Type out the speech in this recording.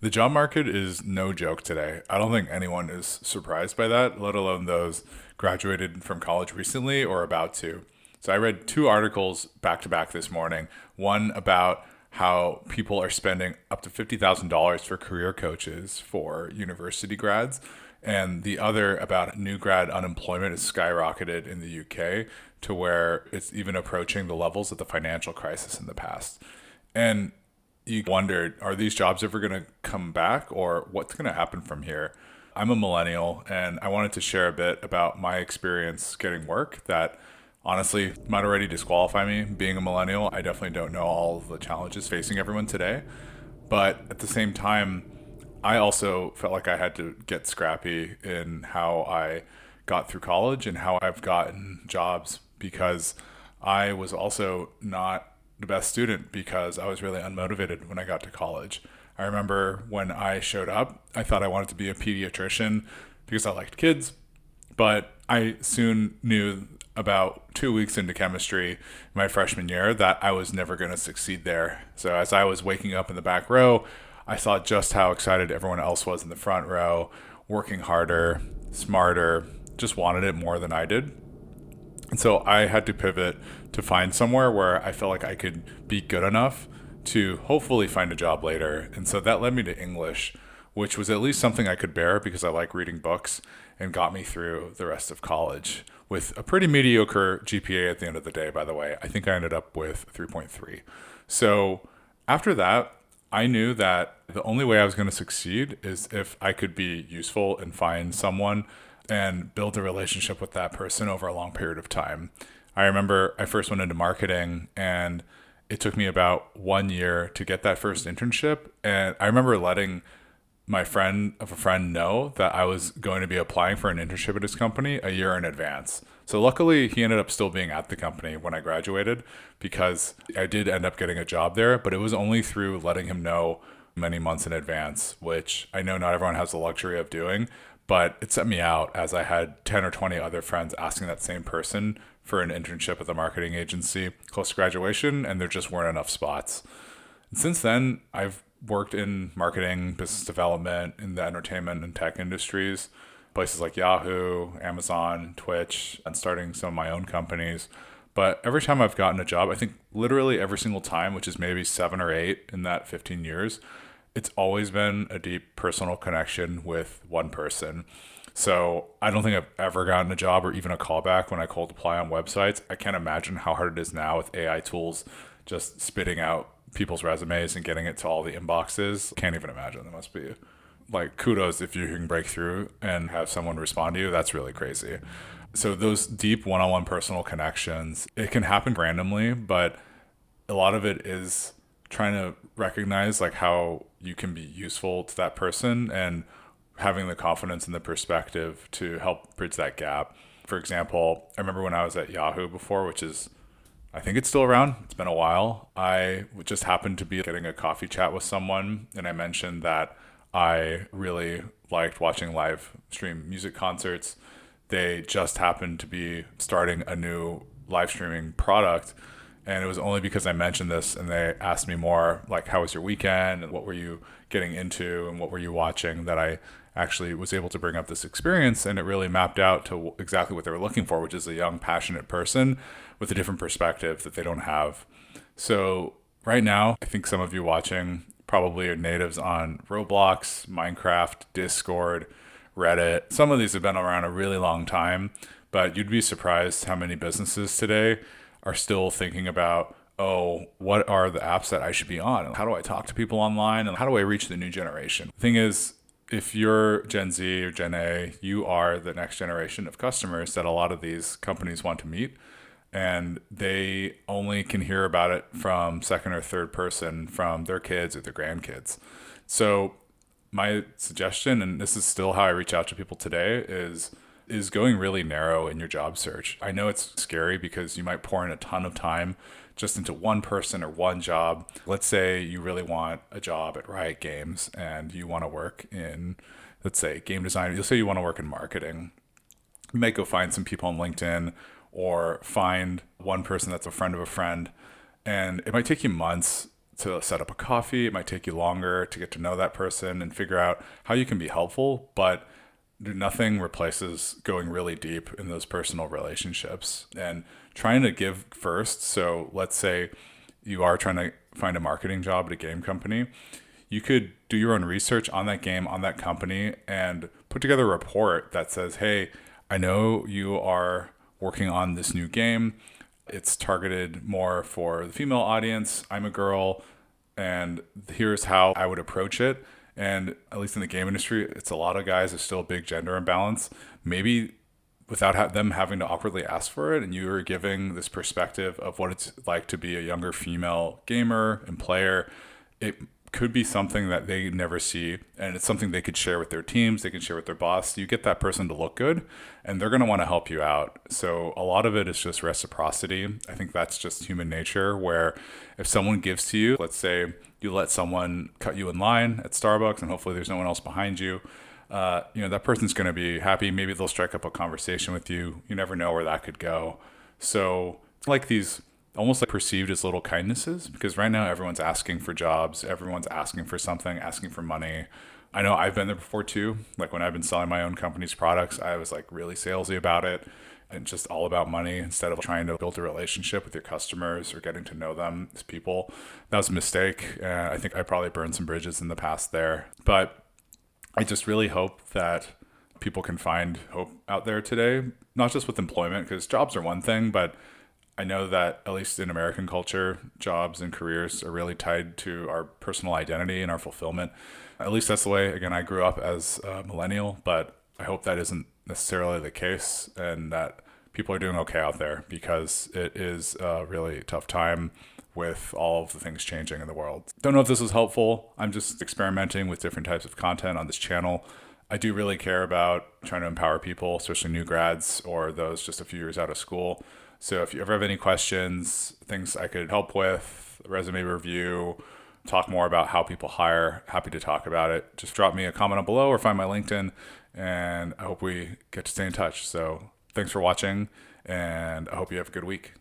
The job market is no joke today. I don't think anyone is surprised by that, let alone those graduated from college recently or about to. So I read two articles back to back this morning. One about how people are spending up to $50,000 for career coaches for university grads, and the other about new grad unemployment has skyrocketed in the UK to where it's even approaching the levels of the financial crisis in the past. And you wondered, are these jobs ever going to come back or what's going to happen from here? I'm a millennial and I wanted to share a bit about my experience getting work that honestly might already disqualify me. Being a millennial, I definitely don't know all of the challenges facing everyone today. But at the same time, I also felt like I had to get scrappy in how I got through college and how I've gotten jobs because I was also not the best student because I was really unmotivated when I got to college. I remember when I showed up, I thought I wanted to be a pediatrician because I liked kids, but I soon knew about 2 weeks into chemistry my freshman year that I was never going to succeed there. So as I was waking up in the back row, I saw just how excited everyone else was in the front row, working harder, smarter, just wanted it more than I did. And so I had to pivot to find somewhere where I felt like I could be good enough to hopefully find a job later. And so that led me to English, which was at least something I could bear because I like reading books and got me through the rest of college with a pretty mediocre GPA at the end of the day, by the way. I think I ended up with 3.3. So after that, I knew that the only way I was going to succeed is if I could be useful and find someone and build a relationship with that person over a long period of time. I remember I first went into marketing and it took me about 1 year to get that first internship. And I remember letting my friend of a friend know that I was going to be applying for an internship at his company a year in advance. So luckily he ended up still being at the company when I graduated because I did end up getting a job there, but it was only through letting him know many months in advance, which I know not everyone has the luxury of doing, but it set me out as I had 10 or 20 other friends asking that same person for an internship at the marketing agency close to graduation, and there just weren't enough spots. And since then, I've worked in marketing, business development, in the entertainment and tech industries, places like Yahoo, Amazon, Twitch, and starting some of my own companies. But every time I've gotten a job, I think literally every single time, which is maybe 7 or 8 in that 15 years, it's always been a deep personal connection with one person. So I don't think I've ever gotten a job or even a callback when I cold apply on websites. I can't imagine how hard it is now with AI tools just spitting out people's resumes and getting it to all the inboxes. Can't even imagine. That must be like kudos if you can break through and have someone respond to you. That's really crazy. So those deep one-on-one personal connections, it can happen randomly, but a lot of it is trying to recognize like how you can be useful to that person and having the confidence and the perspective to help bridge that gap. For example, I remember when I was at Yahoo before, which is, I think it's still around. It's been a while. I just happened to be getting a coffee chat with someone and I mentioned that I really liked watching live stream music concerts. They just happened to be starting a new live streaming product. And it was only because I mentioned this and they asked me more like, how was your weekend and what were you getting into and what were you watching, that I actually was able to bring up this experience. And it really mapped out to exactly what they were looking for, which is a young, passionate person with a different perspective that they don't have. So right now, I think some of you watching probably are natives on Roblox, Minecraft, Discord, Reddit. Some of these have been around a really long time, but you'd be surprised how many businesses today are still thinking about, oh, what are the apps that I should be on? How do I talk to people online? And how do I reach the new generation? The thing is, if you're Gen Z or Gen A, you are the next generation of customers that a lot of these companies want to meet. And they only can hear about it from second or third person from their kids or their grandkids. So my suggestion, and this is still how I reach out to people today, is going really narrow in your job search. I know it's scary because you might pour in a ton of time just into one person or one job. Let's say you really want a job at Riot Games and you want to work in, let's say, game design. You'll say you want to work in marketing. You might go find some people on LinkedIn or find one person that's a friend of a friend. And it might take you months to set up a coffee. It might take you longer to get to know that person and figure out how you can be helpful, but nothing replaces going really deep in those personal relationships and trying to give first. So let's say you are trying to find a marketing job at a game company. You could do your own research on that game, on that company, and put together a report that says, hey, I know you are working on this new game. It's targeted more for the female audience. I'm a girl, and here's how I would approach it. And at least in the game industry, it's a lot of guys. There's still a big gender imbalance. Maybe without them having to awkwardly ask for it, and you are giving this perspective of what it's like to be a younger female gamer and player, it could be something that they never see, and it's something they could share with their teams, they can share with their boss. You get that person to look good, and they're going to want to help you out. So a lot of it is just reciprocity. I think that's just human nature, where if someone gives to you, let's say you let someone cut you in line at Starbucks, and hopefully there's no one else behind you, that person's going to be happy. Maybe they'll strike up a conversation with you. You never know where that could go. So like these almost like perceived as little kindnesses, because right now everyone's asking for jobs, everyone's asking for something, asking for money. I know I've been there before too. Like when I've been selling my own company's products, I was like really salesy about it and just all about money instead of trying to build a relationship with your customers or getting to know them as people. That was a mistake. I think I probably burned some bridges in the past there, but I just really hope that people can find hope out there today, not just with employment, because jobs are one thing, but I know that at least in American culture, jobs and careers are really tied to our personal identity and our fulfillment. At least that's the way, again, I grew up as a millennial, but I hope that isn't necessarily the case and that people are doing okay out there, because it is a really tough time with all of the things changing in the world. Don't know if this was helpful. I'm just experimenting with different types of content on this channel. I do really care about trying to empower people, especially new grads or those just a few years out of school. So if you ever have any questions, things I could help with, resume review, talk more about how people hire, happy to talk about it. Just drop me a comment below or find my LinkedIn, and I hope we get to stay in touch. So thanks for watching, and I hope you have a good week.